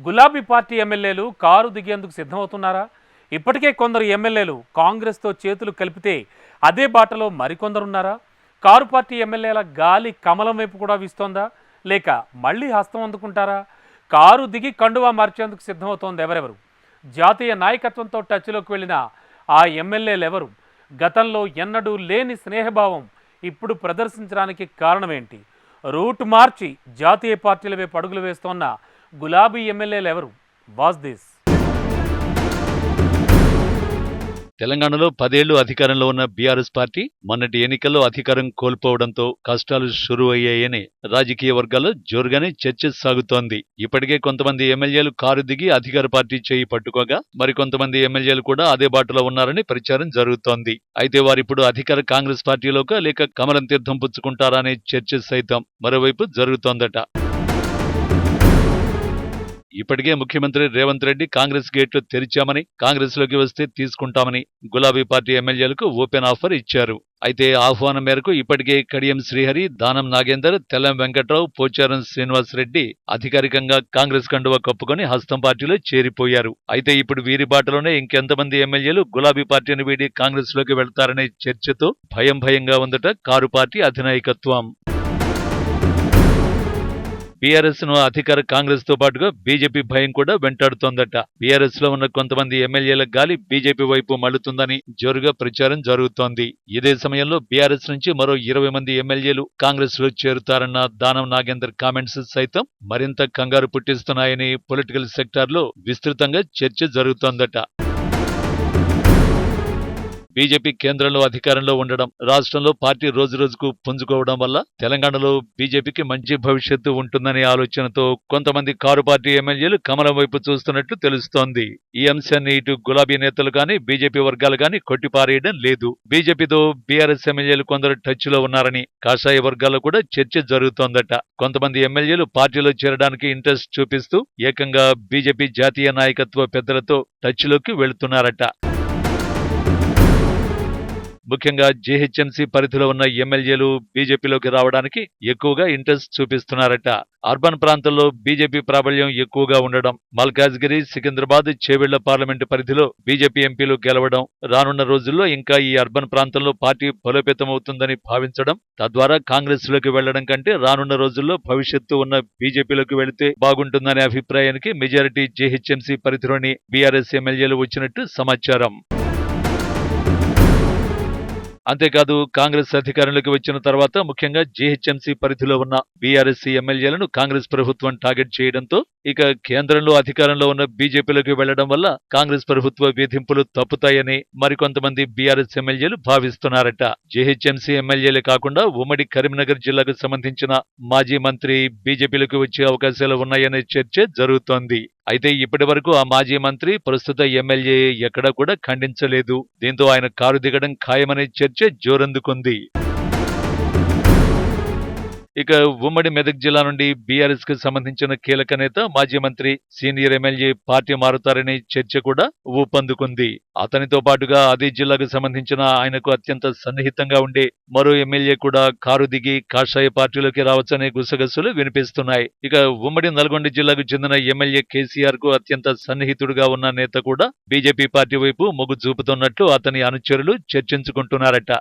గులాబీ పార్టీ ఎమ్మెల్యేలు కారు దిగేందుకు సిద్ధమవుతున్నారా? ఇప్పటికే కొందరు ఎమ్మెల్యేలు కాంగ్రెస్తో చేతులు కలిపితే అదే బాటలో మరికొందరున్నారా? కారు పార్టీ ఎమ్మెల్యేల గాలి కమలం వైపు కూడా వీస్తోందా, లేక మళ్ళీ హస్తం అందుకుంటారా? కారు దిగి కండువా మార్చేందుకు సిద్ధమవుతోంది ఎవరెవరు? జాతీయ నాయకత్వంతో టచ్లోకి వెళ్ళిన ఆ ఎమ్మెల్యేలు ఎవరు? గతంలో ఎన్నడూ లేని స్నేహభావం ఇప్పుడు ప్రదర్శించడానికి కారణమేంటి? రూట్ మార్చి జాతీయ పార్టీల వైపు అడుగులు వేస్తోన్న గులాబీ ఎమ్మెల్యేలు ఎవరు? Was this? తెలంగాణలో 10 ఏళ్లు అధికారంలో ఉన్న బీఆర్ఎస్ పార్టీ మొన్నటి ఎన్నికల్లో అధికారం కోల్పోవడంతో కష్టాలు షురూ అయ్యాయని రాజకీయ వర్గాల్లో జోరుగానే చర్చ సాగుతోంది. ఇప్పటికే కొంతమంది ఎమ్మెల్యేలు కారు దిగి అధికార పార్టీ చేయి పట్టుకోగా మరికొంతమంది ఎమ్మెల్యేలు కూడా అదే బాటలో ఉన్నారని ప్రచారం జరుగుతోంది. అయితే వారిప్పుడు అధికార కాంగ్రెస్ పార్టీలోకా లేక కమలం తీర్థం పుచ్చుకుంటారా అనే చర్చ సైతం మరోవైపు జరుగుతోందట. ఇప్పటికే ముఖ్యమంత్రి రేవంత్ రెడ్డి కాంగ్రెస్ గేట్లు తెరిచామని, కాంగ్రెస్ లోకి వస్తే తీసుకుంటామని గులాబీ పార్టీ ఎమ్మెల్యేలకు ఓపెన్ ఆఫర్ ఇచ్చారు. అయితే ఆహ్వానం మేరకు ఇప్పటికే కడియం శ్రీహరి, దానం నాగేందర్, తెల్లం వెంకట్రావు, పోచారం శ్రీనివాసరెడ్డి అధికారికంగా కాంగ్రెస్ కండువా కప్పుకొని హస్తం పార్టీలో చేరిపోయారు. అయితే ఇప్పుడు వీరి బాటలోనే ఇంకెంతమంది ఎమ్మెల్యేలు గులాబీ పార్టీని వీడి కాంగ్రెస్ లోకి వెళ్తారనే చర్చతో భయంగా ఉందట కారు పార్టీ అధినాయకత్వం. బీఆర్ఎస్ ను అధికార కాంగ్రెస్ తో పాటుగా బీజేపీ భయం కూడా వెంటాడుతోందట. బీఆర్ఎస్ లో ఉన్న కొంతమంది ఎమ్మెల్యేల గాలి బీజేపీ వైపు మళ్లుతుందని జోరుగా ప్రచారం జరుగుతోంది. ఇదే సమయంలో బీఆర్ఎస్ నుంచి మరో 20 మంది ఎమ్మెల్యేలు కాంగ్రెస్ లో చేరుతారన్న దానం నాగేందర్ కామెంట్స్ సైతం మరింత కంగారు పుట్టిస్తున్నాయని పొలిటికల్ సెక్టార్లో విస్తృతంగా చర్చ జరుగుతోందట. బీజేపీ కేంద్రంలో అధికారంలో ఉండడం, రాష్ట్రంలో పార్టీ రోజురోజుకు పుంజుకోవడం వల్ల తెలంగాణలో బీజేపీకి మంచి భవిష్యత్తు ఉంటుందనే ఆలోచనతో కొంతమంది కారు పార్టీ ఎమ్మెల్యేలు కమలం వైపు చూస్తున్నట్లు తెలుస్తోంది. ఈ అంశాన్ని ఇటు గులాబీ నేతలు గాని, బీజేపీ వర్గాలు గాని కొట్టిపారేయడం లేదు. బీజేపీతో బీఆర్ఎస్ ఎమ్మెల్యేలు కొందరు టచ్ లో ఉన్నారని కాషాయ వర్గాల్లో కూడా చర్చ జరుగుతోందట. కొంతమంది ఎమ్మెల్యేలు పార్టీలో చేరడానికి ఇంట్రెస్ట్ చూపిస్తూ ఏకంగా బీజేపీ జాతీయ నాయకత్వ పెద్దలతో టచ్ లోకి వెళుతున్నారట. ముఖ్యంగా జీహెచ్ఎంసీ పరిధిలో ఉన్న ఎమ్మెల్యేలు బీజేపీలోకి రావడానికి ఎక్కువగా ఇంట్రెస్ట్ చూపిస్తున్నారట. అర్బన్ ప్రాంతంలో బీజేపీ ప్రాబల్యం ఎక్కువగా ఉండడం, మల్కాజ్గిరి, సికింద్రాబాద్, చేవెళ్ల పార్లమెంటు పరిధిలో బీజేపీ ఎంపీలు గెలవడం, రానున్న రోజుల్లో ఇంకా ఈ అర్బన్ ప్రాంతంలో పార్టీ బలోపేతమవుతుందని భావించడం, తద్వారా కాంగ్రెస్ లోకి వెళ్లడం కంటే రానున్న రోజుల్లో భవిష్యత్తు ఉన్న బీజేపీలోకి వెళితే బాగుంటుందనే అభిప్రాయానికి మెజారిటీ జీహెచ్ఎంసీ పరిధిలోని బీఆర్ఎస్ ఎమ్మెల్యేలు వచ్చినట్టు సమాచారం. అంతేకాదు, కాంగ్రెస్ అధికారంలోకి వచ్చిన తర్వాత ముఖ్యంగా జీహెచ్ఎంసీ పరిధిలో ఉన్న బీఆర్ఎస్ ఎమ్మెల్యేలను కాంగ్రెస్ ప్రభుత్వం టార్గెట్ చేయడంతో ఇక కేంద్రంలో అధికారంలో ఉన్న బీజేపీలోకి వెళ్లడం వల్ల కాంగ్రెస్ ప్రభుత్వ వేధింపులు తప్పుతాయని మరికొంతమంది బీఆర్ఎస్ ఎమ్మెల్యేలు భావిస్తున్నారట. జీహెచ్ఎంసీ ఎమ్మెల్యేలే కాకుండా ఉమ్మడి కరీంనగర్ జిల్లాకు సంబంధించిన మాజీ మంత్రి బీజేపీలోకి వచ్చే అవకాశాలు ఉన్నాయనే చర్చ జరుగుతోంది. అయితే ఇప్పటి వరకు ఆ మాజీ మంత్రి, ప్రస్తుత ఎమ్మెల్యే ఎక్కడా కూడా ఖండించలేదు. దీంతో ఆయన కారు దిగడం ఖాయమనే చర్చ జోరందుకుంది. ఇక ఉమ్మడి మెదక్ జిల్లా నుండి బీఆర్ఎస్ కు సంబంధించిన కీలక నేత, మాజీ మంత్రి, సీనియర్ ఎమ్మెల్యే పార్టీ మారుతారనే చర్చ కూడా ఊపందుకుంది. అతనితో పాటుగా అదే జిల్లాకు సంబంధించిన ఆయనకు అత్యంత సన్నిహితంగా ఉండే మరో ఎమ్మెల్యే కూడా కారు దిగి కాషాయ పార్టీలోకి రావచ్చనే గుసగుసలు వినిపిస్తున్నాయి. ఇక ఉమ్మడి నల్గొండ జిల్లాకు చెందిన ఎమ్మెల్యే కేసీఆర్ కు అత్యంత సన్నిహితుడుగా ఉన్న నేత కూడా బీజేపీ పార్టీ వైపు మొగ్గు చూపుతున్నట్లు అతని అనుచరులు చర్చించుకుంటున్నారట.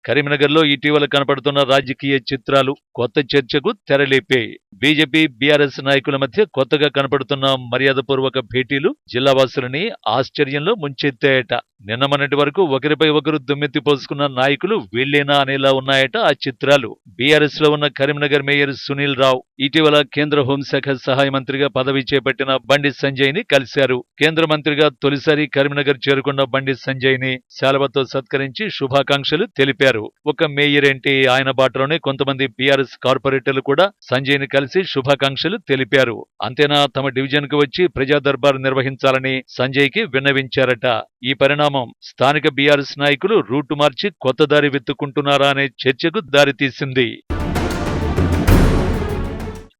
కరీంనగర్లో ఇటీవల కనపడుతున్న రాజకీయ చిత్రాలు కొత్త చర్చకు తెరలేపే. బీజేపీ, బీఆర్ఎస్ నాయకుల మధ్య కొత్తగా కనపడుతున్న మర్యాదపూర్వక భేటీలు జిల్లావాసులని ఆశ్చర్యంలో ముంచెత్తాయట. నిన్న మొన్నటి వరకు ఒకరిపై ఒకరు దుమ్మెత్తి పోసుకున్న నాయకులు వీళ్లేనా అనేలా ఉన్నాయట ఆ చిత్రాలు. బీఆర్ఎస్ లో ఉన్న కరీంనగర్ మేయర్ సునీల్ రావు ఇటీవల కేంద్ర హోంశాఖ సహాయ మంత్రిగా పదవి చేపట్టిన బండి సంజయ్ ని కలిశారు. కేంద్ర మంత్రిగా తొలిసారి కరీంనగర్ చేరుకున్న బండి సంజయ్ ని శాలువాతో సత్కరించి శుభాకాంక్షలు తెలిపారు. ఒక మేయర్ ఏంటి, ఆయన బాటలోనే కొంతమంది బీఆర్ఎస్ కార్పొరేటర్లు కూడా సంజయ్ ని కలిసి శుభాకాంక్షలు తెలిపారు. అంతేనా, తమ డివిజన్ కు వచ్చి ప్రజా దర్బార్ నిర్వహించాలని సంజయ్ కి విన్నవించారట. ఈ పరిణామం స్థానిక బీఆర్ఎస్ నాయకులు రూటు మార్చి కొత్త దారి వెతుక్కుంటున్నారా అనే చర్చకు దారితీసింది.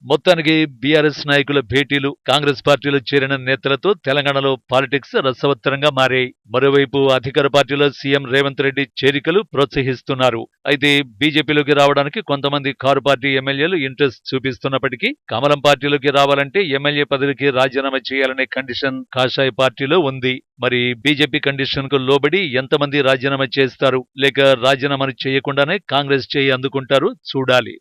మొత్తానికి బీఆర్ఎస్ నాయకుల భేటీలు, కాంగ్రెస్ పార్టీలో చేరిన నేతలతో తెలంగాణలో పాలిటిక్స్ రసవత్తరంగా మారాయి. మరోవైపు అధికార పార్టీలో సీఎం రేవంత్ రెడ్డి చేరికలు ప్రోత్సహిస్తున్నారు. అయితే బీజేపీలోకి రావడానికి కొంతమంది కారు పార్టీ ఎమ్మెల్యేలు ఇంట్రెస్ట్ చూపిస్తున్నప్పటికీ కమలం పార్టీలోకి రావాలంటే ఎమ్మెల్యే పదవికి రాజీనామా చేయాలనే కండిషన్ కాషాయ పార్టీలో ఉంది. మరి బీజేపీ కండిషన్ కు లోబడి ఎంతమంది రాజీనామా చేస్తారు, లేక రాజీనామాను చేయకుండానే కాంగ్రెస్ చేయి అందుకుంటారు చూడాలి.